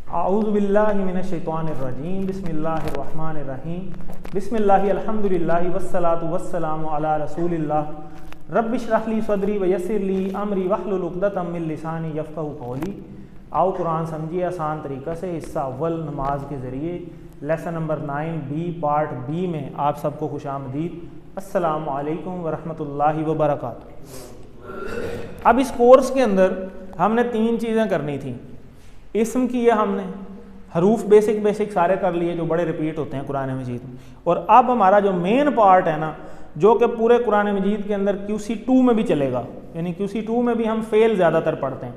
आऊज़ु बिल्लाहि मिनश्शैतानिर्रजीम बिस्मिल्लाहिर्रहमानिर्रहीम बिस्मिल्लाहि अल्हम्दुलिल्लाहि वस्सलातु वस्सलामु अला रसूलिल्लाह रब्बिश्रह ली सदरी वयस्सिर ली अमरी वहलुल उक़दतम मिन लिसानी यफ़क़हू क़ौली। आओ कुरान समझिए आसान तरीक़ा से। हिस्सा अव्वल नमाज के ज़रिए lesson number 9B part B में आप सबको खुशामदीद। अस्सलामु अलैकुम वरहमतुल्लाहि वबरकातुहू। अब इस कोर्स के अंदर हमने 3 चीज़ें करनी थी। इस्म किया हमने, हरूफ बेसिक सारे कर लिए जो बड़े रिपीट होते हैं कुरान मजीद में। और अब हमारा जो मेन पार्ट है ना, जो कि पूरे कुरान मजीद के अंदर QC2 में भी चलेगा, यानी QC2 में भी हम फेल ज़्यादातर पढ़ते हैं।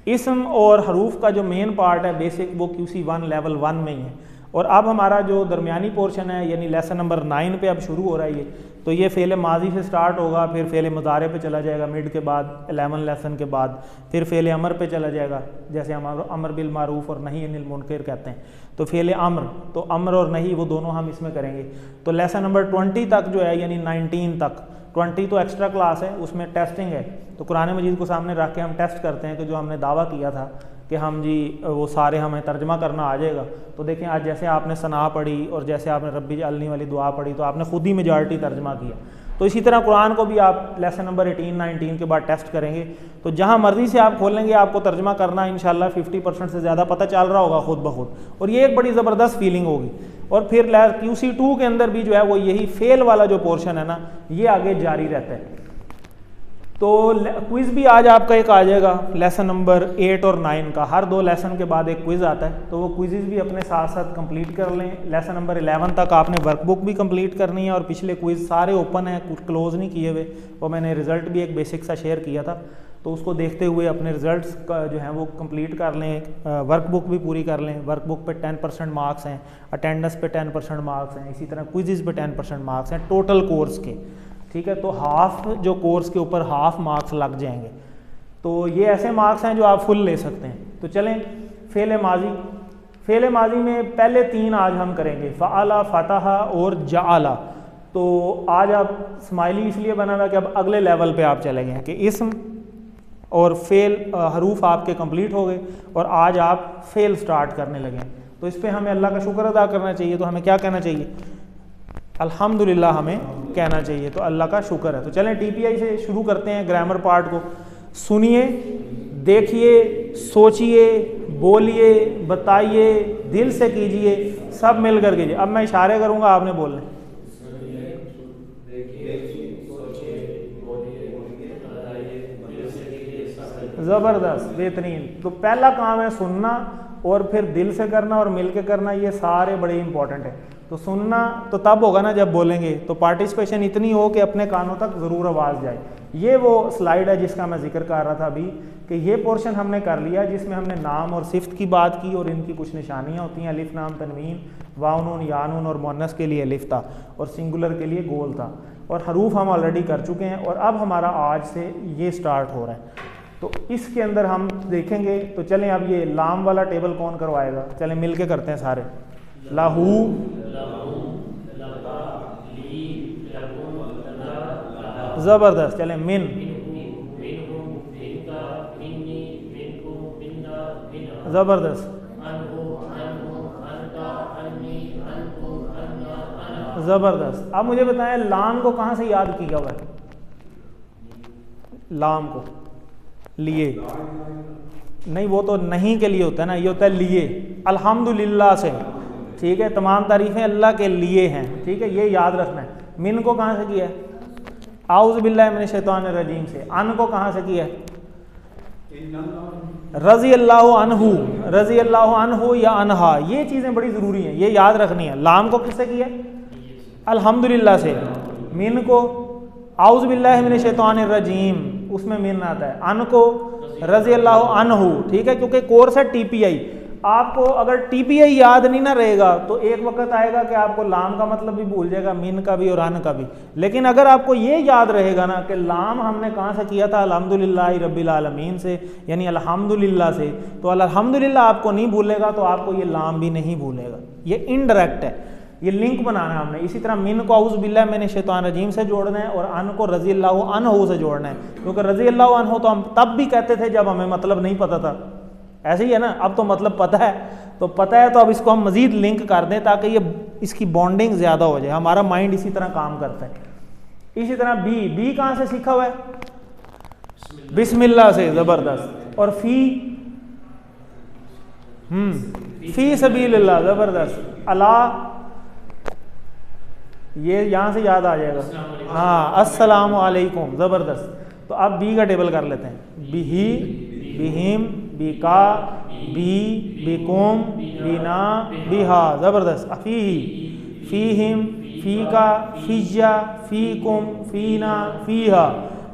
इस्म और हरूफ का जो मेन पार्ट है बेसिक, वो QC1 लेवल 1 में ही है। और अब हमारा जो दरमियानी पोर्शन है यानी लेसन नंबर 9 पे अब शुरू हो रहा है ये, तो ये फ़ेल माजी से स्टार्ट होगा, फिर फ़ेल मुज़ारे पे चला जाएगा मिड के बाद 11 लेसन के बाद, फिर फ़ेल अमर पे चला जाएगा, जैसे हम अमर बिल मारूफ और नही अनिल मुनकर कहते हैं। तो फ़ेल अमर, तो अमर और नही वो दोनों हम इसमें करेंगे। तो लेसन नंबर 20 तक जो है यानी 19 तक, 20 तो एक्स्ट्रा क्लास है, उसमें टेस्टिंग है। तो कुरान मजीद को सामने रख के हम टेस्ट करते हैं कि जो हमने दावा किया था कि हम जी वो सारे हमें तर्जमा करना आ जाएगा। तो देखें आज जैसे आपने सना पढ़ी और जैसे आपने रब्बी जअलनी वाली दुआ पढ़ी, तो आपने खुद ही मेजॉरिटी तर्जमा किया। तो इसी तरह कुरान को भी आप लेसन नंबर 18-19 के बाद टेस्ट करेंगे। तो जहाँ मर्ज़ी से आप खोलेंगे आपको तर्जमा करना इंशाल्लाह 50% से ज़्यादा पता चल रहा होगा खुद ब खुद, और ये एक बड़ी ज़बरदस्त फीलिंग होगी। और फिर QC2 के अंदर भी जो है वो यही फेल वाला जो पोर्शन है ना, ये आगे जारी रहता है। तो क्विज़ भी आज आपका एक आ जाएगा लेसन नंबर 8 और 9 का। हर 2 लेसन के बाद एक क्विज़ आता है, तो वो क्विज़ भी अपने साथ साथ कंप्लीट कर लें। लेसन नंबर 11 तक आपने वर्कबुक भी कंप्लीट करनी है, और पिछले क्विज़ सारे ओपन हैं, कुछ क्लोज नहीं किए हुए। और मैंने रिज़ल्ट भी एक बेसिक सा शेयर किया था, तो उसको देखते हुए अपने रिज़ल्ट्स का जो है वो कंप्लीट कर लें। वर्कबुक भी पूरी कर लें। वर्कबुक पे 10% मार्क्स हैं, अटेंडेंस पे 10% मार्क्स हैं, इसी तरह क्विज़ पे 10% मार्क्स हैं टोटल कोर्स के। ठीक है, तो हाफ जो कोर्स के ऊपर हाफ मार्क्स लग जाएंगे। तो ये ऐसे मार्क्स हैं जो आप फुल ले सकते हैं। तो चलें फ़ेल माजी। फ़ेल माजी में पहले 3 आज हम करेंगे, फ़अला, फ़तहा और जअला। तो आज आप स्माइली इसलिए बना हुआ कि अब अगले लेवल पे आप चले गए कि इस्म और फ़ेल हरूफ आपके कंप्लीट हो गए, और आज आप फ़ेल स्टार्ट करने लगे। तो इस पर हमें अल्लाह का शुक्र अदा करना चाहिए। तो हमें क्या कहना चाहिए? अल्हम्दुलिल्लाह हमें कहना चाहिए। तो अल्लाह का शुक्र है। तो चलें TPI से शुरू करते हैं ग्रामर पार्ट को। सुनिए, देखिए, सोचिए, बोलिए, बताइए, दिल से कीजिए, सब मिलकर कीजिए। अब मैं इशारे करूंगा, आपने बोलना। ज़बरदस्त, बेहतरीन। तो पहला काम है सुनना, और फिर दिल से करना और मिल के करना। ये सारे बड़े इंपॉर्टेंट है। तो सुनना तो तब होगा ना जब बोलेंगे। तो पार्टिसिपेशन इतनी हो कि अपने कानों तक ज़रूर आवाज़ जाए। ये वो स्लाइड है जिसका मैं जिक्र कर रहा था अभी, कि ये पोर्शन हमने कर लिया जिसमें हमने नाम और सिफ्त की बात की, और इनकी कुछ निशानियाँ होती हैं। अलिफ लाम तनवीन, वाव नून या नून, और मुअन्नस के लिए अलिफ था, और सिंगुलर के लिए गोल था। और हरूफ हम ऑलरेडी कर चुके हैं, और अब हमारा आज से ये स्टार्ट हो रहा है। तो इसके अंदर हम देखेंगे। तो चलें अब ये लाम वाला टेबल कौन करवाएगा? चलें मिल के करते हैं सारे। लाहू, ज़बरदस्त। चलें मिन, ज़बरदस्त, ज़बरदस्त। अब मुझे बताएं लाम को कहाँ से याद किया हुआ है? लाम को लिए नहीं, वो तो नहीं के लिए होता है ना, ये होता है लिए। अल्हम्दुलिल्लाह से, ठीक है, तमाम तारीफ़ें अल्लाह के लिए हैं। ठीक है, ये याद रखना है। मिन को कहाँ से किया है? आऊज़ु बिल्लाहि मिनश शैतानिर रजीम से। अन को कहाँ से किया है? रज़ी अल्लाहु अन्हु, रज़ी अल्लाहु अन्हु या अनहा। ये चीज़ें बड़ी ज़रूरी हैं, ये याद रखनी है। लाम को किससे किया? अल्हम्दुलिल्लाह से। मिन को आऊज़ु बिल्लाहि मिनश शैतानिर रजीम, उसमें मिन आता है। अन को रज़ी अल्लाहु अन्हु, ठीक है, क्योंकि कोर्स है TPI। आपको अगर TPI याद नहीं ना रहेगा तो एक वक्त आएगा कि आपको लाम का मतलब भी भूल जाएगा, मिन का भी और अन का भी। लेकिन अगर आपको ये याद रहेगा ना कि लाम हमने कहाँ से किया था? अल्हम्दुलिल्लाहि रब्बिल आलमीन से, यानी अल्हम्दुलिल्लाह से। तो अल्हम्दुलिल्लाह आपको नहीं भूलेगा, तो आपको ये लाम भी नहीं भूलेगा। ये इनडायरेक्ट है, ये लिंक बनाना है हमने। इसी तरह मिन को औज़ु बिल्लाहि मिनश शैतानिर रजीम से जोड़ना है, और अन को रज़ी अल्लाहु अन्हु से जोड़ना है। क्योंकि रज़ी अल्लाहु अन्हु तो हम तब भी कहते थे जब हमें मतलब नहीं पता था। ऐसे ही है ना, अब तो मतलब पता है, तो पता है, तो अब इसको हम मज़ीद लिंक कर दें ताकि ये इसकी बॉन्डिंग ज़्यादा हो जाए। हमारा माइंड इसी तरह काम करता है। इसी तरह बी कहाँ से सीखा हुआ है? बिस्मिल्लाह से, ज़बरदस्त। और फी सबीलिल्लाह, ज़बरदस्त। अला, ये यहाँ से याद आ जाएगा। हाँ, अस्सलामु अलैकुम, ज़बरदस्त। तो अब बी का टेबल कर लेते हैं। बिही, बिहिम, बिका, बी, बिकुम, बिना, बिहा, ज़बरदस्त। अफीही, फीहिम, फीका, फिजा, फीकुम, फीना, फीहा,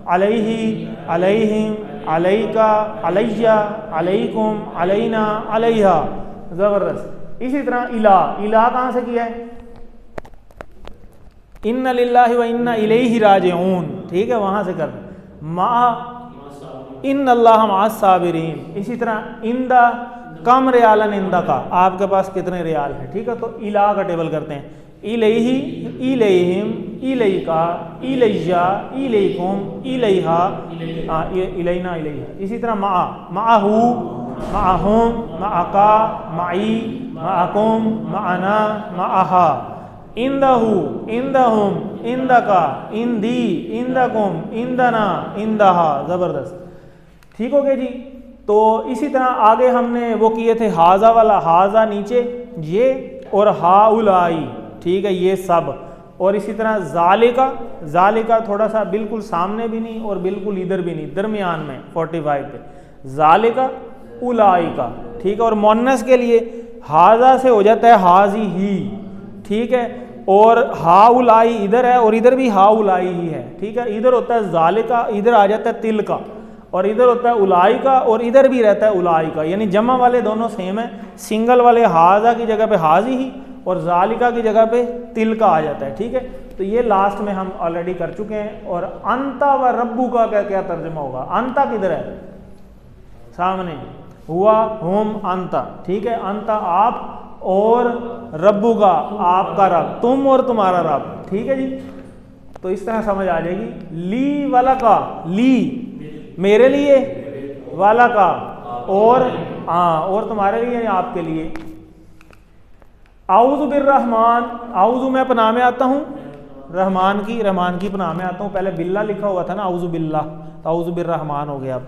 अलैहि, अलैहिम, अलैका, अलैया, अलैकुम, अलैना, अलैहा, ज़बरदस्त। इसी तरह इला कहाँ से किया है? इन्ना लिल्लाहि व इन्ना इलैहि राजिऊन, ठीक है, वहाँ से कर। मा, इन्नल्लाह मअस साबिरीन। इसी तरह इंदा, कम रियालन इंदा का, आपके पास कितने रियाल हैं, ठीक है। तो इला का टेबल करते हैं। इलैहि, इलैहिम, इलैका, इलैया, इलैकुम, इलैहा, इलैना, इलैहा। इसी तरह माअहू, माअहुम, माअका, माई, माअकुम, माअना, माअहा। इंदहू, इंदहुम, इंदका, इंदी, इंदकुम, इंदना, इंदहा, ज़बरदस्त। ठीक हो गया जी। तो इसी तरह आगे हमने वो किए थे हाजा वाला, हाजा नीचे ये, और हाउलाई, ठीक है, ये सब। और इसी तरह जालिका, जालिका थोड़ा सा बिल्कुल सामने भी नहीं और बिल्कुल इधर भी नहीं, दरमियान में 45 पे, जालिका, उलाइका, ठीक है। और मोन्नस के लिए हाजा से हो जाता है हाजी ही, ठीक है। और हाउलाई इधर है और इधर भी हाउलाई ही है, ठीक है। इधर होता है जालिका, इधर आ जाता है तिल का, और इधर होता है उलाई का, और इधर भी रहता है उलाई का। यानी जमा वाले दोनों सेम है। सिंगल वाले हाजा की जगह पे हाजी ही और जालिका की जगह पे तिल का आ जाता है, ठीक है। तो ये लास्ट में हम ऑलरेडी कर चुके हैं। और अंता व रब्बू का क्या तर्जुमा होगा? अंता किधर है? सामने, हुआ, हुम, अंता, ठीक है। अंता आप, और रब्बू का आपका रब, तुम और तुम्हारा रब, ठीक है जी। तो इस तरह समझ आ जाएगी। ली वाला का, ली मेरे लिए, वाला का और और तुम्हारे लिए, आपके लिए। आऊज़ु बिर्रहमान, आऊज़ु मैं पनाह में आता हूँ रहमान की पनाह में आता हूँ। पहले बिल्ला लिखा हुआ था ना, आऊज़ु बिल्ला, तो आऊज़ु बिर्रहमान हो गया अब,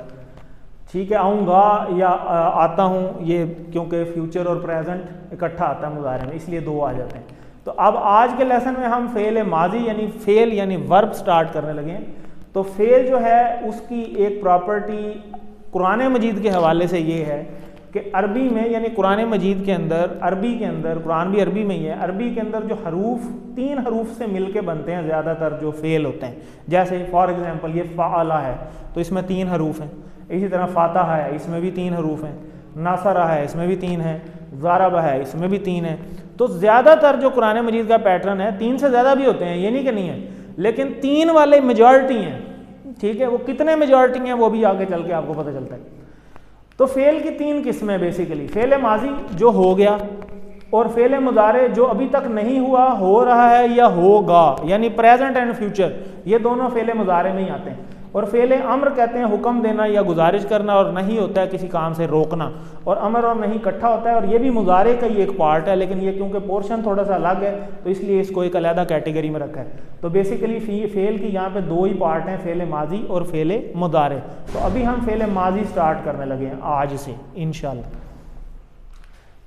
ठीक है। आऊँगा या आता हूँ, ये क्योंकि फ्यूचर और प्रेजेंट इकट्ठा आता है मुज़ारे में, इसलिए दो आ जाते हैं। तो अब आज के लेसन में हम फेल माजी यानी फेल यानी वर्ब स्टार्ट करने लगे हैं। तो फेल जो है उसकी एक प्रॉपर्टी कुरान मजीद के हवाले से ये है कि अरबी में, यानी कुरान मजीद के अंदर, अरबी के अंदर, कुरान भी अरबी में ही है, अरबी के अंदर जो हरूफ 3 हरूफ से मिलके बनते हैं ज़्यादातर जो फेल होते हैं। जैसे फॉर एग्जांपल ये फ़ाअला है तो इसमें 3 हरूफ हैं। इसी तरह फातह है, इसमें भी 3 हरूफ हैं। नासरा है, इसमें भी 3 हैं। ज़ारबा है, इसमें भी 3 हैं। तो ज़्यादातर जो कुरान मजीद का पैटर्न है 3 से ज़्यादा भी होते हैं, ये नहीं कि नहीं है, लेकिन 3 वाले मेजॉरिटी हैं, ठीक है। वो कितने मेजॉरिटी हैं वो भी आगे चल के आपको पता चलता है। तो फेल की 3 किस्में बेसिकली, फेल माजी जो हो गया, और फेल मुजारे जो अभी तक नहीं हुआ, हो रहा है या होगा, यानी प्रेजेंट एंड फ्यूचर, ये दोनों फेल मुजारे में ही आते हैं। और फेल अम्र कहते हैं हुक्म देना या गुजारिश करना, और नहीं होता है किसी काम से रोकना। और अमर और नहीं इकट्ठा होता है, और ये भी मुजारे का ही एक पार्ट है, लेकिन ये क्योंकि पोर्शन थोड़ा सा अलग है तो इसलिए इसको एक अलहदा कैटेगरी में रखा है। तो बेसिकली फेल की यहाँ पे 2 ही पार्ट हैं, फेल माजी और फेल मुदारे। तो अभी हम फेल माजी स्टार्ट करने लगे हैं आज से इंशाल्लाह।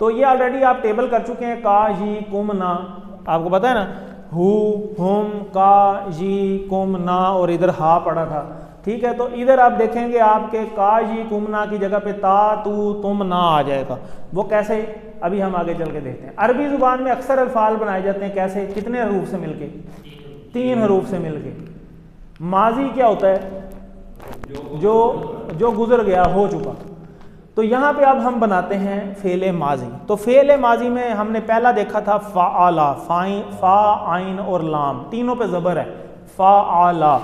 तो ये ऑलरेडी आप टेबल कर चुके हैं, का, जी, कुम, ना, आपको पता है ना, हु, हुम, का, जी, कुम, ना, और इधर हा पड़ा था, ठीक है। तो इधर आप देखेंगे आपके का, जी, कुम, ना की जगह पे ता, तू, तुम, ना आ जाएगा। वो कैसे, अभी हम आगे चल के देखते हैं। अरबी जुबान में अक्सर अल्फाल बनाए जाते हैं कैसे, कितने हरूफ से मिलके? 3 हरूफ से मिलके। माजी क्या होता है? जो गुजर गया, हो चुका। तो यहाँ पे अब हम बनाते हैं फेल माजी। तो फेल माजी में हमने पहला देखा था फ़ाअला, फ़ा, आइन और लाम, तीनों पे ज़बर है, फ़ाअला।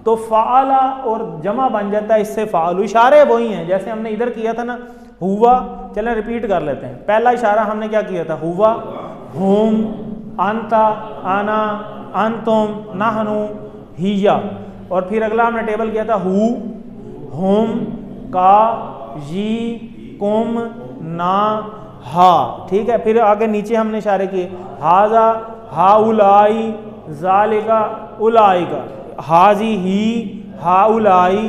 तो फ़ाअला और जमा बन जाता है इससे फ़ाअलू। इशारे वही हैं जैसे हमने इधर किया था ना, हुआ। चलें रिपीट कर लेते हैं। पहला इशारा हमने क्या किया था? हुआ, हुम, अंता, आना, अंतुम, नहनु, हिया। और फिर अगला हमने टेबल किया था हु, हुम, का, जी, कुम, ना, हा, ठीक है। फिर आगे नीचे हमने इशारे किए, हाजा, हाउलाई, जालिका, उलाइका, हाजी ही, हाउलाई,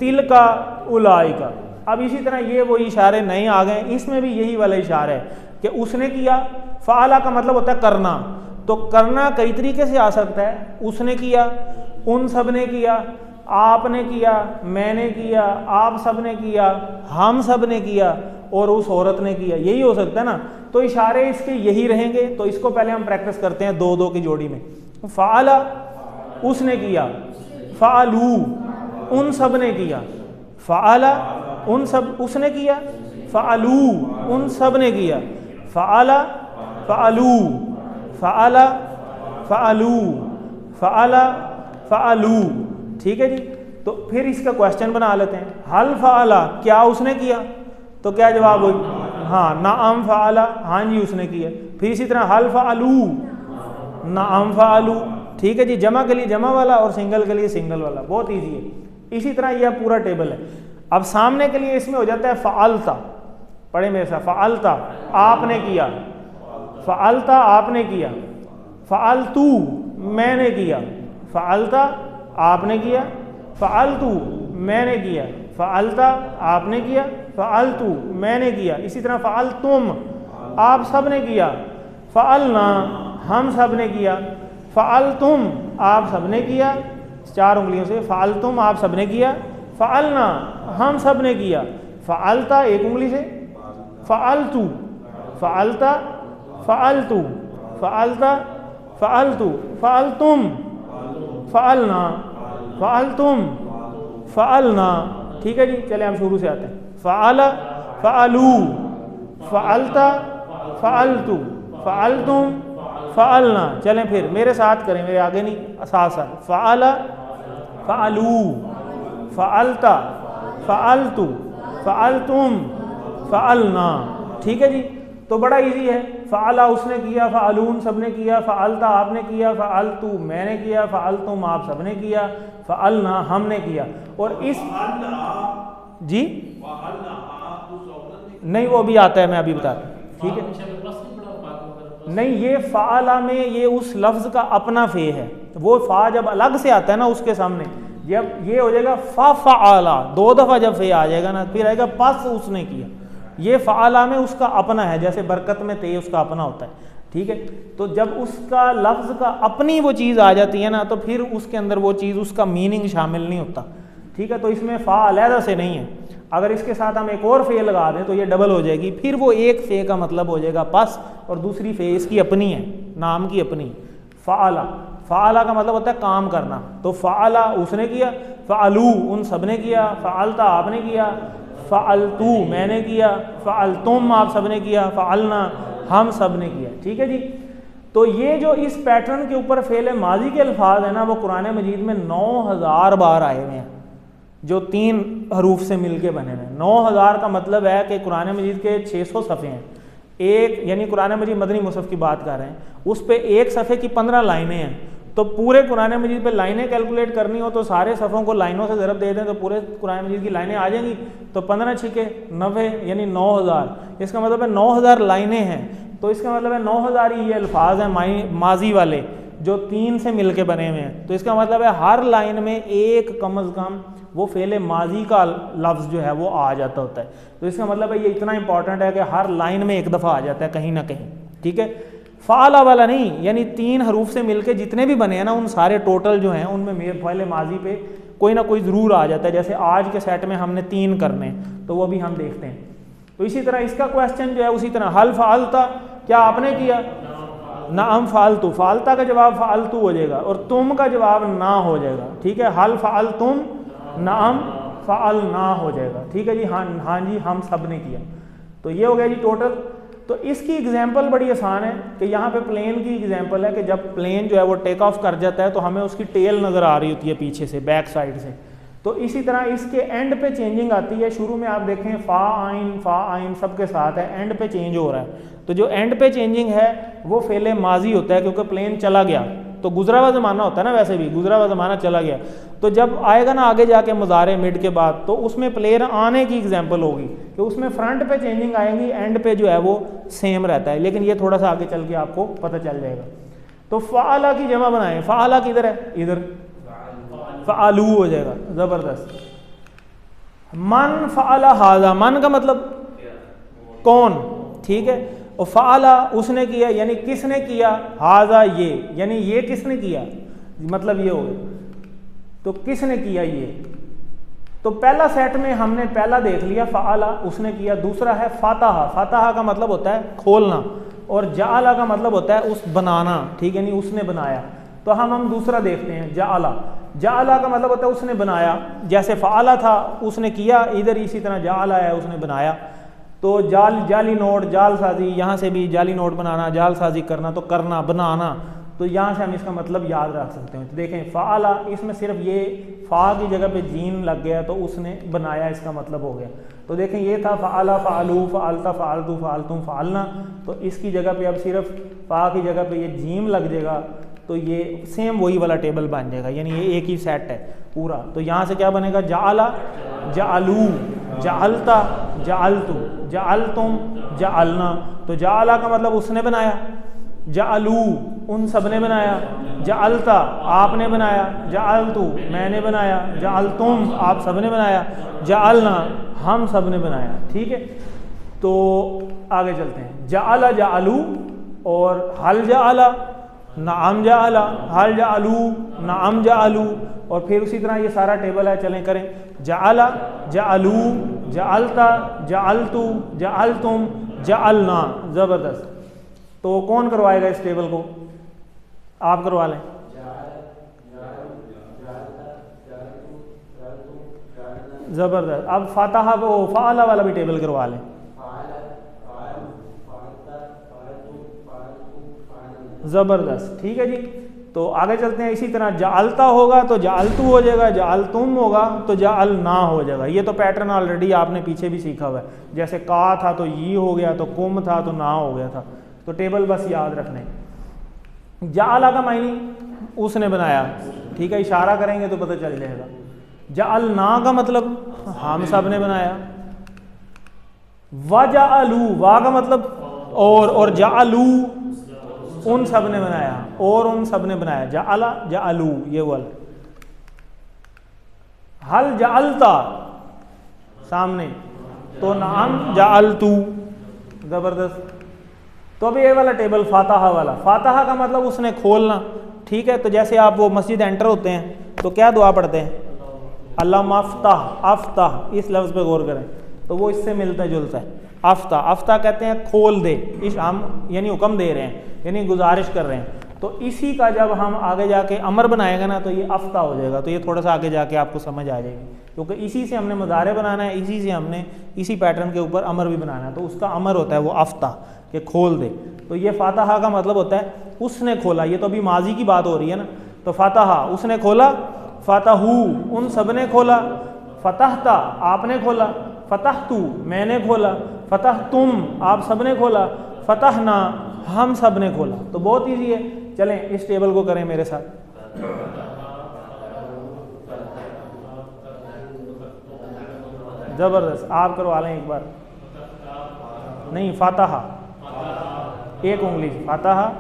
तिलका, उलाइका। अब इसी तरह ये वो इशारे नए आ गए, इसमें भी यही वाला इशारा है कि उसने किया। फ़ाला का मतलब होता है करना, तो करना कई तरीके से आ सकता है। उसने किया, उन सब ने किया, आपने किया, मैंने किया, आप सब ने किया, हम सब ने किया और उस औरत ने किया, यही हो सकता है ना। तो इशारे इसके यही रहेंगे। तो इसको पहले हम प्रैक्टिस करते हैं 2-2 की जोड़ी में। फ़ाला उसने किया, फ़ालू उन सब ने किया, फ़ाला उन सब उसने किया, फ़ालू उन सब ने किया, फ़ाला फ़ालू, फ़ाला फ़ालू, फ़ाला फ़ालू, ठीक है जी। तो फिर इसका क्वेश्चन बना लेते हैं, हल फ़ाला, क्या उसने किया? तो क्या जवाब हो? हाँ, नाअम फ़ाला, हाँ जी उसने किया। फिर इसी तरह हल फ़ालू, नाअम फ़ालू, ठीक है जी। जमा के लिए जमा वाला और सिंगल के लिए सिंगल वाला, बहुत ईजी है। इसी तरह यह पूरा टेबल है। अब सामने के लिए इसमें हो जाता है फ़ालता, पढ़े मेरे साथ, फ़ालता आपने किया, फ़ालता आपने किया, फ़ालतू मैंने किया, फ़ालता आपने किया, फ़ालतू मैंने किया, फ़ालता आपने किया, फ़ालतू मैंने किया। इसी तरह फ़ालतुम आप सब ने किया, फ़ालना हम सब ने किया, फ़ालतुम आप सब ने किया, 4 उंगलियों से, फ़ालतुम आप सब ने किया, फ़ालना हम सब ने किया, फ़ालता 1 उंगली से, फ़ालतू, फ़ालता, फ़ालतू, फ़ालता, फ़ालतू, फ़ालतुम, फ़ालना, फ़ालतुम, फ़ालना, ठीक है जी। चले हम शुरू से आते हैं। फ़ाला, फ़ालू, फ़ालता, फ़ालतू, फ़ालतुम, फ़ालना। चलें फिर मेरे साथ करें, मेरे आगे नहीं, साथ साथ। फ़ाला, फ़ालू, फ़ालता, फ़ालतू, फ़ालतुम, फ़ालना, ठीक है जी। तो बड़ा इजी है। फ़ाला उसने किया, फ़ालून सब ने किया, फ़ालता आपने किया, फ़ालतू मैंने किया, फ़ालतुम आप सब ने किया, फ़ालना हमने किया। और इस जी नहीं, वो भी आता है, मैं अभी बता रहा हूँ, ठीक है। नहीं, ये फ़ाला में ये उस लफ्ज़ का अपना फ़े है। वो फ़ा जब अलग से आता है ना उसके सामने, जब ये हो जाएगा फ़ाला, 2 दफ़ा जब फ़े आ जाएगा ना, फिर आएगा पस उसने किया। ये फ़ाला में उसका अपना है, जैसे बरकत में ते उसका अपना होता है, ठीक है। तो जब उसका लफ्ज़ का अपनी वो चीज़ आ जाती है ना, तो फिर उसके अंदर वो चीज़, उसका मीनिंग शामिल नहीं होता, ठीक है। तो इसमें फ़ा अलहदा से नहीं है। अगर इसके साथ हम एक और फ़े लगा दें तो ये डबल हो जाएगी, फिर वो एक फ़े का मतलब हो जाएगा पस, और दूसरी फ़े इसकी अपनी है, नाम की अपनी। फ़ाला, फ़ाला का मतलब होता है काम करना। तो फ़ाला उसने किया, फ़ालू उन सब ने किया, फ़ालता आपने किया, फ़ालतू मैंने किया, फ़ालतुम आप सब ने किया, फ़ालना हम सब ने किया, ठीक है जी। तो ये जो इस पैटर्न के ऊपर फ़ेल माजी के अल्फाज है ना, वो कुरान मजीद में 9000 बार आए हुए हैं, जो 3 हरूफ से मिलके बने हुए हैं। 9000 का मतलब है कि कुरान मजीद के 600 सफ़े हैं, एक यानी कुरान मजीद मदनी मुसहफ़ की बात कर रहे हैं, उस पर एक सफ़े की 15 लाइनें हैं। तो पूरे कुरान मजीद पे लाइनें कैलकुलेट करनी हो तो सारे सफ़ों को लाइनों से ज़रब दे दें तो पूरे कुरान मजीद की लाइनें आ जाएंगी। तो 15 छिके 90 यानी 9000, इसका मतलब है 9000 लाइनें हैं। तो इसका मतलब है 9000 ही ये अल्फाज हैं माजी वाले जो 3 से मिल के बने हुए हैं। तो इसका मतलब है हर लाइन में एक कम अज़ कम वो फ़ेल माजी का लफ्ज़ जो है वो आ जाता होता है। तो इसका मतलब है ये इतना इंपॉर्टेंट है कि हर लाइन में एक दफ़ा आ जाता है कहीं ना कहीं, ठीक है। फ़ाला वाला नहीं, यानी 3 हरूफ से मिलके जितने भी बने हैं ना, उन सारे टोटल जो हैं उनमें फ़ेल माजी पे कोई ना कोई ज़रूर आ जाता है। जैसे आज के सेट में हमने 3 करने, तो वो भी हम देखते हैं। तो इसी तरह इसका क्वेश्चन जो है उसी तरह, हल फ़ालता क्या आपने किया, नाम फ़ालतू, फ़ालता का जवाब फ़ालतू हो जाएगा और तुम का जवाब ना हो जाएगा, ठीक है। हल फ़ालतुम, नाम फ़ाल ना हो जाएगा, ठीक है जी। हाँ जी हम सब ने किया। तो ये हो गया जी टोटल। तो इसकी एग्जांपल बड़ी आसान है कि यहाँ पे प्लेन की एग्जांपल है कि जब प्लेन जो है वो टेक ऑफ कर जाता है तो हमें उसकी टेल नज़र आ रही होती है पीछे से, बैक साइड से। तो इसी तरह इसके एंड पे चेंजिंग आती है। शुरू में आप देखें फ़ा आइन सबके साथ है, एंड पे चेंज हो रहा है। तो जो एंड पे चेंजिंग है वो फ़ेल माजी होता है क्योंकि प्लेन चला गया, तो गुजरा हुआ ज़माना होता है ना, वैसे भी गुजरा हुआ ज़माना चला गया, तो जब आएगा ना आगे जाके मुज़ारे मिड के बाद, तो उसमें प्लेयर आने की एग्जांपल होगी कि उसमें फ्रंट पे चेंजिंग आएंगी, एंड पे जो है वो सेम रहता है, लेकिन ये थोड़ा सा आगे चल के आपको पता चल जाएगा। तो फ़ाला की जमा बनाएं, फ़ाला किधर है, इधर फ़ालू हो जाएगा, ज़बरदस्त। मन फ़ाला हाजा, मन का मतलब कौन, ठीक है, और फ़ाला उसने किया, यानी किसने किया, हाजा ये, यानी ये किसने किया, मतलब ये हो गया, तो किसने किया ये। तो पहला सेट में हमने पहला देख लिया फ़ाला उसने किया, दूसरा है फ़ातहा, फ़ातहा का मतलब होता है खोलना, और जाला का मतलब होता है उस बनाना, ठीक है, यानी उसने बनाया। तो हम दूसरा देखते हैं, जाला, जाला का मतलब होता है उसने बनाया, जैसे फ़ाला था उसने किया, इधर इसी तरह जाला है उसने बनाया। तो जाली नोट, जाल साजी, यहाँ से भी जाली नोट बनाना, जाल साजी करना, तो करना, बनाना, तो यहाँ से हम इसका मतलब याद रख सकते हैं। तो देखें फ़ाला, इसमें सिर्फ ये फ़ा की जगह पे जीन लग गया, तो उसने बनाया, इसका मतलब हो गया। तो देखें ये था फ़ाला, फ़ालू, फ़ालता, फ़ालतू, फ़ालतुम, फ़ालना, तो इसकी जगह पे अब सिर्फ फ़ा की जगह पे ये जीम लग जाएगा, तो ये सेम वही वाला टेबल बन जाएगा, यानी ये एक ही सेट है पूरा। तो यहाँ से क्या बनेगा, जाला, जालू, जालता, जालतू, जालतुम, जालना, तो जाला का मतलब उसने बनाया, जालू उन सब ने बनाया, जालता आपने बनाया, जालतू मैंने बनाया, जालतुम आप सब ने बनाया, जालना हम सब ने बनाया, ठीक है। तो आगे चलते हैं, जाला, जालू, और हल जाला, नाम जाला, हल जालू, नाम जालू, और फिर उसी तरह ये सारा टेबल है, चलें करें, जाला, जालू, जालता, जालतू, जालतुम, जालना, ज़बरदस्त। तो कौन करवाएगा इस टेबल को, आप करवा लें। ज़बरदस्त। अब फ़ातहा वो फ़ाला वाला भी टेबल करवा लें। ज़बरदस्त, ठीक है जी। तो आगे चलते हैं, इसी तरह जालता होगा तो जालतू हो जाएगा, जालतुम होगा तो जालना हो जाएगा। ये तो पैटर्न ऑलरेडी आपने पीछे भी सीखा हुआ है, जैसे का था तो ये हो गया, तो कुम था तो ना हो गया था, तो टेबल बस याद रखने। जाला का मायनी उसने बनाया, ठीक है, इशारा करेंगे तो पता चल जाएगा। जालना का मतलब हम सब ने बनाया। वजालू, वा का मतलब और जालू उन सब ने बनाया, और उन सब ने बनाया, जाला, जालू, ये वाला। हल जालता सामने, तो नाम जालतू, जबरदस्त। तो अभी ये वाला टेबल फ़ातहा वाला, फ़ातहा का मतलब उसने खोलना, ठीक है। तो जैसे आप वो मस्जिद एंटर होते हैं तो क्या दुआ पढ़ते हैं, अल्लाहुम्मा अफ्ताह, अफ्ताह, इस लफ्ज़ पे गौर करें, तो वो इससे मिलता जुलता है। अफ्ताह, अफ्ताह कहते हैं खोल दे, इस हम यानी हुक्म दे रहे हैं, यानी गुजारिश कर रहे हैं। तो इसी का जब हम आगे जाके अमर बनाएगा ना, तो ये अफ्ताह हो जाएगा। तो ये थोड़ा सा आगे जाके आपको समझ आ जाएगी, क्योंकि इसी से हमने मुजारे बनाना है, इसी से हमने इसी पैटर्न के ऊपर अमर भी बनाना है, तो उसका अमर होता है वो अफ्ताह, कि खोल दे। तो ये फ़ातहा का मतलब होता है उसने खोला, ये तो अभी माजी की बात हो रही है ना। तो फ़ातहा उसने खोला, फ़तहू उन सब ने खोला, फ़तहता आपने खोला, फ़तहतू मैंने खोला, फ़तहतुम आप सब ने खोला, फ़तहना हम सब ने खोला। तो बहुत ईजी है, चलें इस टेबल को करें मेरे साथ। ज़बरदस्त, आप करवा लें एक बार। नहीं, फ़ातहा एक उंगली, फ़ातहा,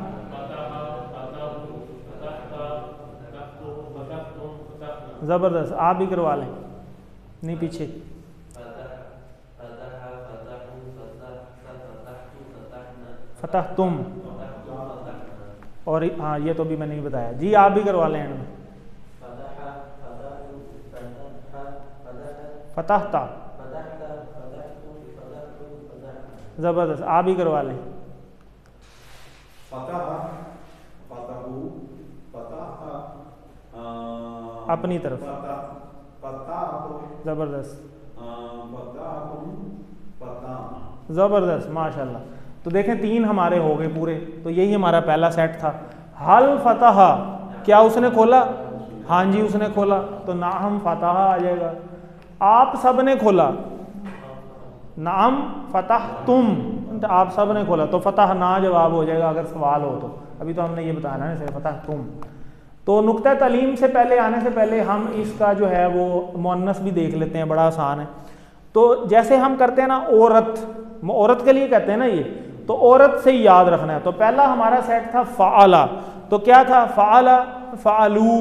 ज़बरदस्त, आप भी करवा लें, नहीं पीछे। फ़तहतुम, और हाँ ये तो भी मैंने नहीं बताया जी, आप भी करवा लें एंड में। फ़तहता, ज़बरदस्त, आप भी करवा लें। अपनी तरफ, ज़बरदस्त, ज़बरदस्त, माशाल्लाह। तो देखें 3 हमारे हो गए पूरे, तो यही हमारा पहला सेट था। हल फ़तहा, क्या उसने खोला, हाँ जी उसने खोला, तो नाम फ़तहा आ जाएगा। आप सब ने खोला, नाम फ़तह तुम, आप सब ने खोला, तो फ़तह ना जवाब हो जाएगा अगर सवाल हो तो। अभी तो हमने ये बताया ना, फ़तह तुम। तो नुक्ता तालीम से पहले आने से पहले हम इसका जो है वो मुअन्नस भी देख लेते हैं, बड़ा आसान है। तो जैसे हम करते हैं ना औरत, औरत के लिए कहते हैं ना ये, तो औरत से ही याद रखना है। तो पहला हमारा सेट था फ़ाला, तो क्या था? फ़ाला, फ़ालू,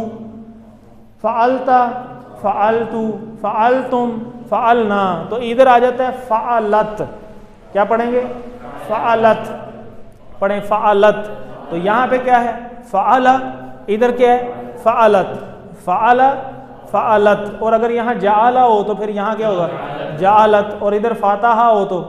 फ़ालता, फ़ालतू, फ़ालतुम, फ़ालना। तो इधर आ जाता है फ़ालत। क्या पढ़ेंगे? फ़ालत पढ़ें, फ़ालत। तो यहाँ पे क्या है? फ़ाला, इधर क्या है? फ़ालत, फ़ाला, फ़ालत। और अगर यहाँ जाला हो तो फिर यहाँ क्या होगा? जालत। और इधर फातहा हो तो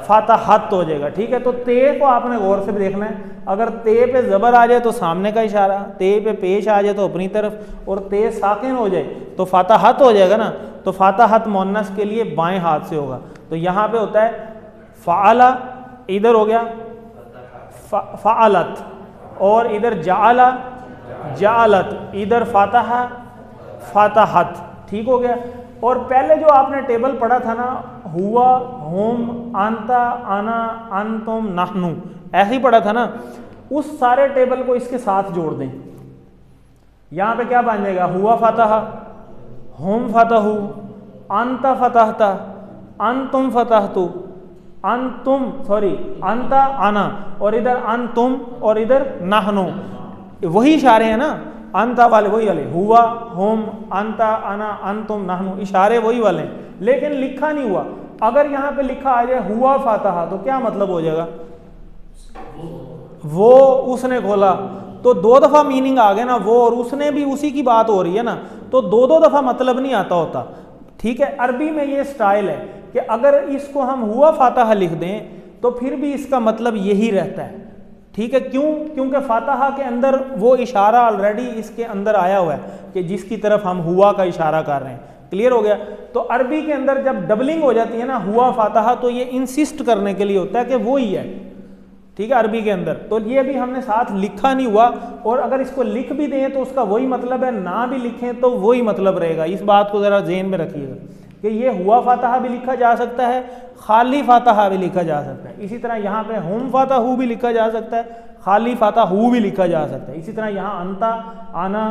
फातहत हो जाएगा। ठीक है, तो ते को आपने गौर से भी देखना है। अगर ते पे ज़बर आ जाए तो सामने का इशारा, ते पे पेश आ जाए तो अपनी तरफ, और ते साकिन हो जाए तो फातहत हो जाएगा ना। तो फातहत मुअन्नस के लिए बाएं हाथ से होगा। तो यहाँ पे होता है फ़ाला, इधर हो गया फ़ालत, और इधर जाला, जालत, इधर फातहा, फातहत। ठीक हो गया। और पहले जो आपने टेबल पढ़ा था ना, हुआ, हुम, अंता, आना, अंतुम, नहनु, ऐसे ही पढ़ा था ना, उस सारे टेबल को इसके साथ जोड़ दें। यहाँ पे क्या बन जाएगा? हुआ फतहा, हुम फतहु, अंता फतहता, अंतुम फतहतु, अंता आना, और इधर अंतुम, और इधर नहनु। वही इशारे हैं ना, अंता वाले वही वाले, हुआ, हुम, अंता, आना, अंतुम, नहनु, इशारे वही वाले हैं, लेकिन लिखा नहीं हुआ। अगर यहाँ पे लिखा आ जाए हुआ फातहा, तो क्या मतलब हो जाएगा? वो उसने खोला, तो दो दफा मीनिंग आ गया ना, वो और उसने भी उसी की बात हो रही है ना, तो दो दो दफा मतलब नहीं आता होता। ठीक है, अरबी में ये स्टाइल है कि अगर इसको हम हुआ फातहा लिख दें तो फिर भी इसका मतलब यही रहता है। ठीक है, क्यों? क्योंकि फातहा के अंदर वो इशारा ऑलरेडी इसके अंदर आया हुआ है कि जिसकी तरफ हम हुआ का इशारा कर रहे हैं। क्लियर हो गया? तो अरबी के अंदर जब डबलिंग हो जाती है ना, हुआ फातहा, तो ये इंसिस्ट करने के लिए होता है कि वो ही है। ठीक है, अरबी के अंदर। तो ये भी हमने साथ लिखा नहीं हुआ, और अगर इसको लिख भी दें तो उसका वही मतलब है, ना भी लिखें तो वही मतलब रहेगा। इस बात को ज़रा ज़हन में रखिएगा कि ये हुआ फातहा भी लिखा जा सकता है, खाली फातहा भी लिखा जा सकता है। इसी तरह यहाँ पे हुम फातहू भी लिखा जा सकता है, खाली फातहू भी लिखा जा सकता है। इसी तरह यहाँ अंता, आना,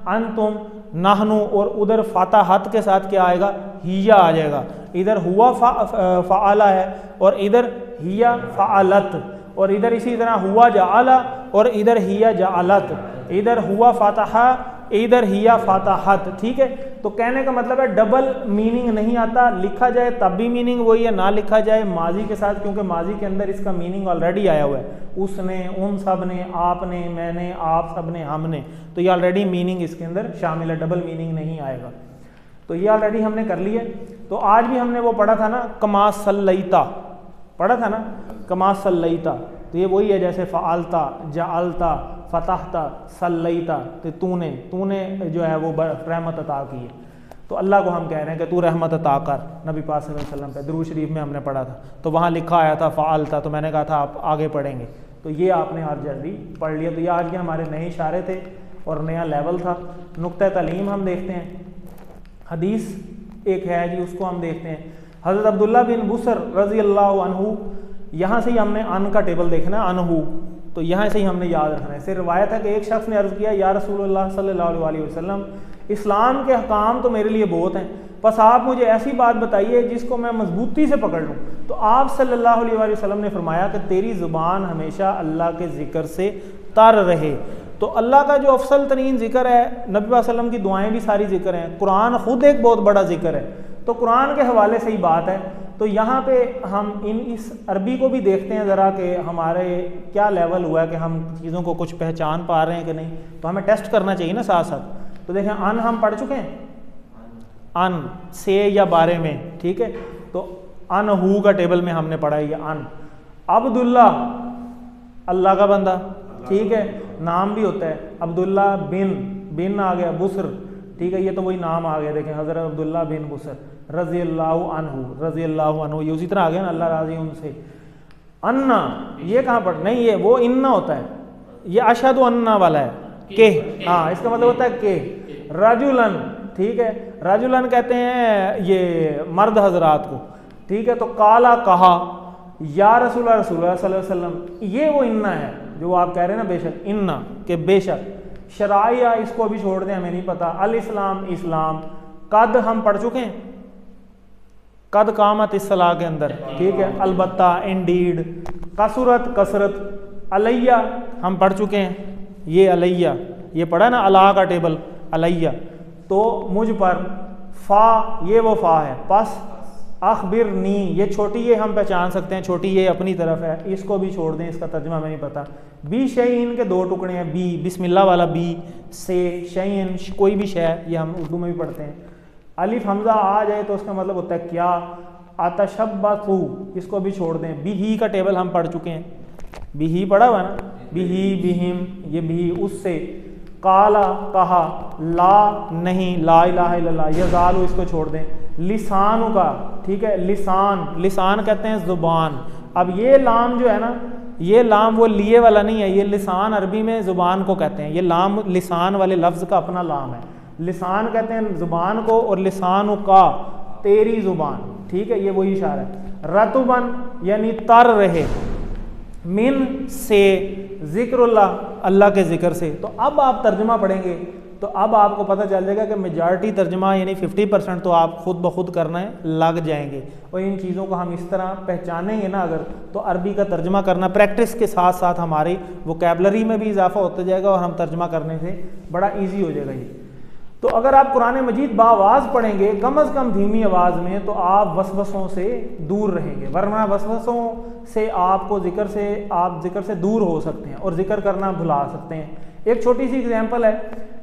अंतुम, नहनु, और उधर फातहत के साथ क्या आएगा? हिया आ जाएगा। इधर हुआ फ़ाला है, और इधर हिया फ़ालत, और इधर इसी तरह हुआ जाला, और इधर हिया जालत, इधर हुआ फातहा, इधर हिया फातहत। ठीक है, तो कहने का मतलब है डबल मीनिंग नहीं आता, लिखा जाए तब भी मीनिंग वही है, ना लिखा जाए माजी के साथ, क्योंकि माजी के अंदर इसका मीनिंग ऑलरेडी आया हुआ है। उसने, उन सब ने, आपने, मैंने, आप सब ने, हमने, तो ये ऑलरेडी मीनिंग इसके अंदर शामिल है, डबल मीनिंग नहीं आएगा। तो ये ऑलरेडी हमने कर लिया। तो आज भी हमने वो पढ़ा था ना, कमा सल्लैता, पढ़ा था ना, कमा सल्लैता। तो ये वही है जैसे फ़ालता, जालता, फतहता, सल्लैता, तो तूने जो है वो रहमत अता की है। तो अल्लाह को हम कह रहे हैं कि तू रहमत अता कर। नबी पाक सल्लल्लाहु अलैहि वसल्लम पे दुरूद शरीफ में हमने पढ़ा था, तो वहाँ लिखा आया था फ़ालता, तो मैंने कहा था आप आगे पढ़ेंगे, तो ये आपने आज जल्दी पढ़ लिया। तो ये आज के हमारे नए इशारे थे और नया लेवल था। नुक्ता तालीम हम देखते हैं, हदीस एक है जी, उसको हम देखते हैं। हज़रत अब्दुल्ला बिन बुसर रज़ी अल्लाह अन्हु, यहाँ से ही हमने अन का टेबल देखना है, अनहु, तो यहाँ से ही हमने याद रखना है। इससे रिवायत है कि एक शख्स ने अर्ज़ किया, या रसूलुल्लाह सल्लल्लाहु अलैहि वसल्लम, इस्लाम के हकाम तो मेरे लिए बहुत हैं, बस आप मुझे ऐसी बात बताइए जिसको मैं मजबूती से पकड़ लूँ। तो आप सल्लल्लाहु अलैहि वसल्लम ने फरमाया कि तेरी ज़ुबान हमेशा अल्लाह के ज़िक्र से तर रहे। तो अल्लाह का जो अफसल तरीन ज़िक्र है, नबी वसल्लम की दुआएँ भी सारी ज़िक्र हैं, कुरान ख़ुद एक बहुत बड़ा ज़िक्र है, तो कुरान के हवाले से ही बात है। तो यहाँ पे हम इस अरबी को भी देखते हैं ज़रा कि हमारे क्या लेवल हुआ है कि हम चीज़ों को कुछ पहचान पा रहे हैं कि नहीं, तो हमें टेस्ट करना चाहिए ना साथ साथ। तो देखें, अन हम पढ़ चुके हैं, अन से या बारे में, ठीक है। तो अन हु का टेबल में हमने पढ़ा है ये अन। अब्दुल्ला अल्लाह का बंदा, ठीक है, नाम भी होता है। अब्दुल्ला बिन आ गया, बुसर, ठीक है, ये तो वही नाम आ गया। देखें, हज़रत अब्दुल्ला बिन बुसर रज़ी अल्लाहु अन्हु, ये उसी तरह आ गया ना, अल्लाह राज़ी उनसे। अन्ना, ये कहाँ पर नहीं, ये वो इन्ना होता है, ये अशहदु अन्ना वाला है, के, हाँ, इसका मतलब होता है के। रजुलन, ठीक है, रजुलन कहते हैं ये मर्द हजरात को, ठीक है। तो काला कहा, या रसूलुल्लाह सल्लल्लाहु अलैहि वसल्लम, ये वो इन्ना है जो आप कह रहे हैं ना, बेशक, इन्ना के बेशक, शराइया इसको भी छोड़ दें, हमें नहीं पता। अल इस्लाम इस्लाम। कद हम पढ़ चुके हैं, कद कामत इस सलाह के अंदर, ठीक है। अलबत्ता, इंडीड, कसरत कसरत, अलैया हम पढ़ चुके हैं, ये अलैया, ये पढ़ा ना अला का टेबल, अलैया तो मुझ पर। फ़ा, ये वो फ़ा है। पस, अखबिरनी, ये छोटी ये हम पहचान सकते हैं, छोटी ये अपनी तरफ है, इसको भी छोड़ दें, इसका तर्जुमा हमें नहीं पता। बी शयइन के दो टुकड़े हैं, बी बिस्मिल्लाह वाला बी, से शयइन कोई भी शय, ये हम उर्दू में भी पढ़ते हैं। अलिफ हमज़ा आ जाए तो उसका मतलब होता है क्या। अतशब्बतु, इसको भी छोड़ दें। बिही का टेबल हम पढ़ चुके हैं, बिही पढ़ा हुआ ना, बिही बिहिम, ये बिही उससे। काला कहा, ला नहीं, ला इलाहा इल्लल्लाह, यज़ालु इसको छोड़ दें। लिसानु का, ठीक है, लिसान, लिसान कहते हैं ज़ुबान। अब ये लाम जो है ना, ये लाम वो लिए वाला नहीं है, ये लिसान अरबी में ज़ुबान को कहते हैं, ये लाम लिसान वाले लफ्ज़ का अपना लाम है। लिसान कहते हैं ज़ुबान को, और लिसानु का तेरी ज़ुबान, ठीक है, ये वही इशारा है। रतुबन यानी तर रहे, मिन से, ज़िक्रुल्लाह अल्लाह के ज़िक्र से। तो अब आप तर्जुमा पढ़ेंगे तो अब आपको पता चल जाएगा कि मेजॉरिटी तर्जुमा यानी 50% तो आप खुद ब खुद करने लग जाएंगे। और इन चीज़ों को हम इस तरह पहचानेंगे ना अगर, तो अरबी का तर्जुमा करना प्रैक्टिस के साथ साथ हमारी वोकैबलरी में भी इजाफा होता जाएगा और हम तर्जुमा करने से बड़ा ईजी हो जाएगा ये। तो अगर आप कुरान मजीद बाआवाज़ पढ़ेंगे, कम अज़ कम धीमी आवाज़ में, तो आप वसवसों से दूर रहेंगे, वरना वसवसों से आपको आप ज़िक्र से दूर हो सकते हैं और ज़िक्र करना भुला सकते हैं। एक छोटी सी एग्जांपल है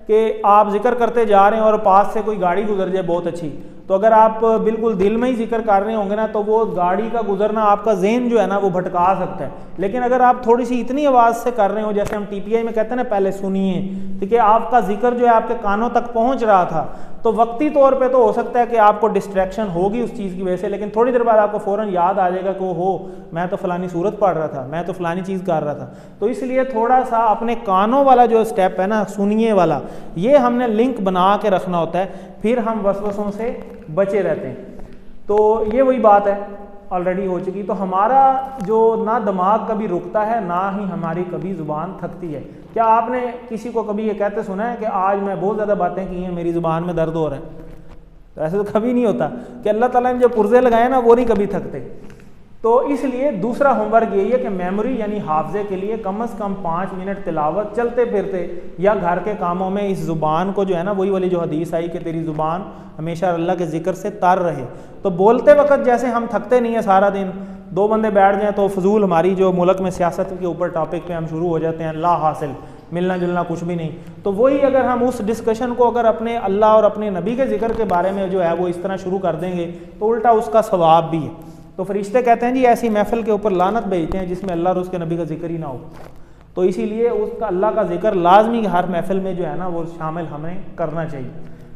कि आप जिक्र करते जा रहे हैं और पास से कोई गाड़ी गुजर जाए बहुत अच्छी, तो अगर आप बिल्कुल दिल में ही जिक्र कर रहे होंगे ना, तो वो गाड़ी का गुजरना आपका ज़हन जो है ना वो भटका सकता है। लेकिन अगर आप थोड़ी सी इतनी आवाज़ से कर रहे हो, जैसे हम TPI में कहते हैं ना, पहले सुनिए, ठीक है, आपका जिक्र जो है आपके कानों तक पहुंच रहा था, तो वक्ती तौर पे तो हो सकता है कि आपको डिस्ट्रैक्शन होगी उस चीज़ की वजह से, लेकिन थोड़ी देर बाद आपको फ़ौरन याद आ जाएगा कि हो मैं तो फ़लानी सूरत पढ़ रहा था, मैं तो फ़लानी चीज़ कर रहा था। तो इसलिए थोड़ा सा अपने कानों वाला जो स्टेप है ना, सुनिए वाला, ये हमने लिंक बना के रखना होता है, फिर हम वसवसों से बचे रहते हैं। तो ये वही बात है ऑलरेडी हो चुकी। तो हमारा जो ना दिमाग कभी रुकता है, ना ही हमारी कभी ज़ुबान थकती है। क्या आपने किसी को कभी ये कहते सुना है कि आज मैं बहुत ज़्यादा बातें की हैं, मेरी ज़ुबान में दर्द हो रहा है? तो ऐसे तो कभी नहीं होता कि अल्लाह ताला ने जो पुर्जे लगाए ना वो नहीं कभी थकते। तो इसलिए दूसरा होमवर्क यही है कि मेमोरी यानी हाफजे के लिए कम से कम 5 मिनट तिलावत चलते फिरते या घर के कामों में इस ज़ुबान को जो है ना, वही वाली जो हदीस आई कि तेरी ज़ुबान हमेशा अल्लाह के ज़िक्र से तर रहे। तो बोलते वक्त जैसे हम थकते नहीं हैं सारा दिन, दो बंदे बैठ जाएं तो फजूल हमारी जो मुल्क में सियासत के ऊपर टॉपिक पे हम शुरू हो जाते हैं, ला हासिल, मिलना जुलना कुछ भी नहीं। तो वही अगर हम उस डिस्कशन को अगर अपने अल्लाह और अपने नबी के ज़िक्र के बारे में जो है वो इस तरह शुरू कर देंगे तो उल्टा उसका सवाब भी है। तो फरिश्ते कहते हैं जी ऐसी महफिल के ऊपर लानत भेजते हैं जिसमें अल्लाह और उसके नबी का जिक्र ही ना हो। तो इसीलिए उसका अल्लाह का जिक्र लाजमी हर महफिल में जो है ना वो शामिल हमें करना चाहिए।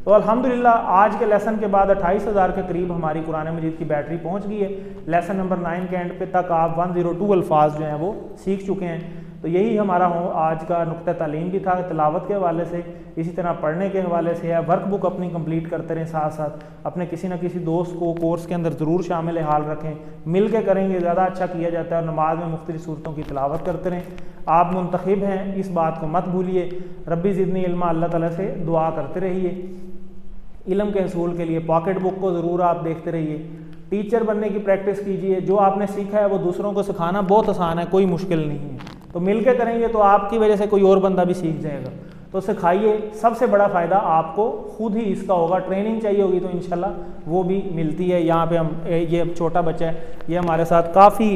तो अल्हम्दुलिल्लाह आज के लेसन के बाद 28,000 के करीब हमारी कुरान मजीद की बैटरी पहुंच गई है। लेसन नंबर 9 के एंड पे तक आप 102 अल्फाज जो हैं वो सीख चुके हैं। तो यही हमारा आज का नुक्ता तालीम भी था, तिलावत के हवाले से, इसी तरह पढ़ने के हवाले से है। वर्क बुक अपनी कंप्लीट करते रहें, साथ साथ अपने किसी न किसी दोस्त को कोर्स के अंदर ज़रूर शामिल हाल रखें, मिल के करेंगे ज़्यादा अच्छा किया जाता है। और नमाज में मुख्तलिफ सूरतों की तिलावत करते रहें। आप मुंतखिब हैं, इस बात को मत भूलिए। रब्बी ज़िदनी इल्मा, अल्लाह ताला से दुआ करते रहिए। इल्म के हसूल के लिए पॉकेट बुक को ज़रूर आप देखते रहिए। टीचर बनने की प्रैक्टिस कीजिए। जो आपने सीखा है वो दूसरों को सिखाना बहुत आसान है, कोई मुश्किल नहीं है। तो मिल के करेंगे तो आपकी वजह से कोई और बंदा भी सीख जाएगा। तो सिखाइए, सबसे बड़ा फ़ायदा आपको खुद ही इसका होगा। ट्रेनिंग चाहिए होगी तो इंशाल्लाह वो भी मिलती है। यहाँ पे हम ये छोटा बच्चा है, ये हमारे साथ काफ़ी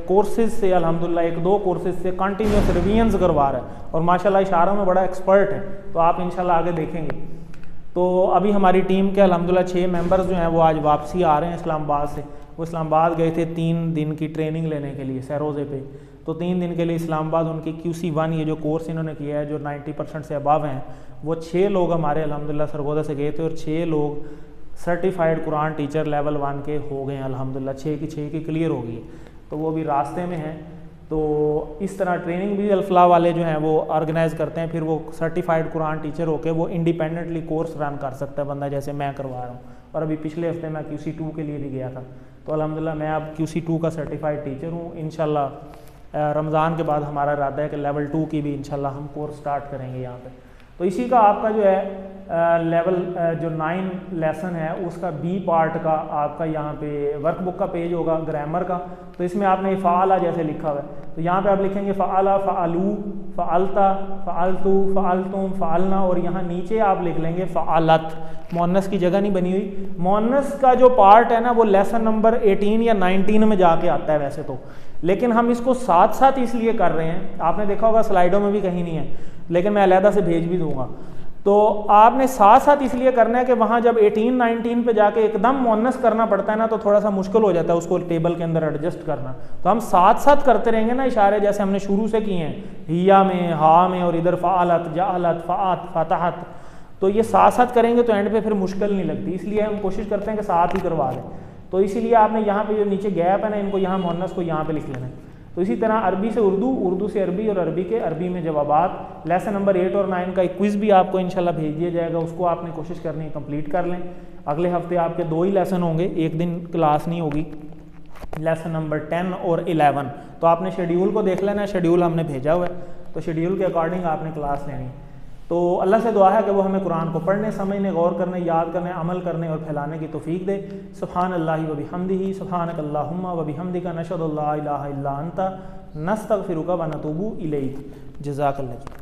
कोर्सेज से अल्हम्दुलिल्लाह 1-2 कोर्सेज से कंटिन्यूस रिवीजन्स करवा रहा है और माशाल्लाह इशारों में बड़ा एक्सपर्ट है। तो आप इंशाल्लाह आगे देखेंगे। तो अभी हमारी टीम के अल्हम्दुलिल्लाह 6 मेंबर्स जो हैं वो आज वापसी आ रहे हैं इस्लामाबाद से। वो इस्लामाबाद गए थे 3 दिन की ट्रेनिंग लेने के लिए सरोज़े पे। तो 3 दिन के लिए इस्लामाबाद उनकी QC1 ये जो कोर्स इन्होंने किया है जो 90% से अबव हैं, वो 6 लोग हमारे अल्हम्दुलिल्लाह सरगोदा से गए थे और 6 लोग सर्टिफाइड कुरान टीचर लेवल 1 के हो गए हैं अल्हम्दुलिल्लाह। 6 की क्लियर हो गई। तो वो भी रास्ते में हैं। तो इस तरह ट्रेनिंग भी अल्फला वाले जो हैं वो ऑर्गेनाइज़ करते हैं। फिर वो सर्टिफाइड कुरान टीचर होकर वो इंडिपेंडेंटली कोर्स रन कर सकता है बंदा, जैसे मैं करवा रहा हूँ। और अभी पिछले हफ्ते मैं QC2 के लिए भी गया था। तो अल्हम्दुलिल्लाह मैं अब QC2 का सर्टिफाइड टीचर हूँ। इंशाल्लाह रमज़ान के बाद हमारा इरादा है कि लेवल 2 की भी इंशाल्लाह हम कोर्स स्टार्ट करेंगे यहाँ पे। तो इसी का आपका जो है लेवल जो 9 लेसन है उसका बी पार्ट का आपका यहाँ पे वर्कबुक का पेज होगा ग्रामर का। तो इसमें आपने फ़ाला जैसे लिखा हुआ है, तो यहाँ पे आप लिखेंगे फ़ाला, फ़ालू, फ़ालता, फ़ालतू, फ़ालतुम, फ़ालना, और यहाँ नीचे आप लिख लेंगे फ़ालत। मुअन्नस की जगह नहीं बनी हुई। मुअन्नस का जो पार्ट है ना वो लेसन नंबर 18 या 19 में जाके आता है वैसे तो, लेकिन हम इसको साथ साथ इसलिए कर रहे हैं, आपने देखा होगा स्लाइडों में भी कहीं नहीं है, लेकिन मैं अलहदा से भेज भी दूंगा। तो आपने साथ साथ इसलिए करना है कि वहाँ जब 18-19 पे जाके एकदम मुअन्नस करना पड़ता है ना तो थोड़ा सा मुश्किल हो जाता है उसको टेबल के अंदर एडजस्ट करना। तो हम साथ साथ करते रहेंगे ना इशारे, जैसे हमने शुरू से किए हैं हिया में, हा में, और इधर फ़ालत, जालत, फ़ात, फ़तहत। तो ये साथ साथ करेंगे तो एंड पे फिर मुश्किल नहीं लगती, इसलिए हम कोशिश करते हैं कि साथ ही करवा दें। तो इसीलिए आपने यहाँ पे जो नीचे गैप है ना, इनको यहाँ मुअन्नस को यहाँ पे लिख लेना है। तो इसी तरह अरबी से उर्दू, उर्दू से अरबी, और अरबी के अरबी में जवाबात। लेसन नंबर 8 और 9 का एक क्विज़ भी आपको इंशाल्लाह भेज दिया जाएगा, उसको आपने कोशिश करनी है कंप्लीट कर लें। अगले हफ्ते आपके 2 ही लेसन होंगे, एक दिन क्लास नहीं होगी, लेसन नंबर 10 और 11। तो आपने शेड्यूल को देख लेना है, शेड्यूल हमने भेजा हुआ है, तो शेड्यूल के अकॉर्डिंग आपने क्लास लेनी है। तो अल्लाह से दुआ है कि वो हमें कुरान को पढ़ने, समझने, गौर करने, याद करने, अमल करने और फैलाने की तौफीक दे। सुब्हान अल्लाहि व बिहम्दिही, सुब्हानक अल्लाहुम्मा व बिहम्दिका, नशहदु अल्ला इलाहा इल्ला अंता, नस्तगफिरुका व नतूबु इलैक। जज़ाकल्लाह।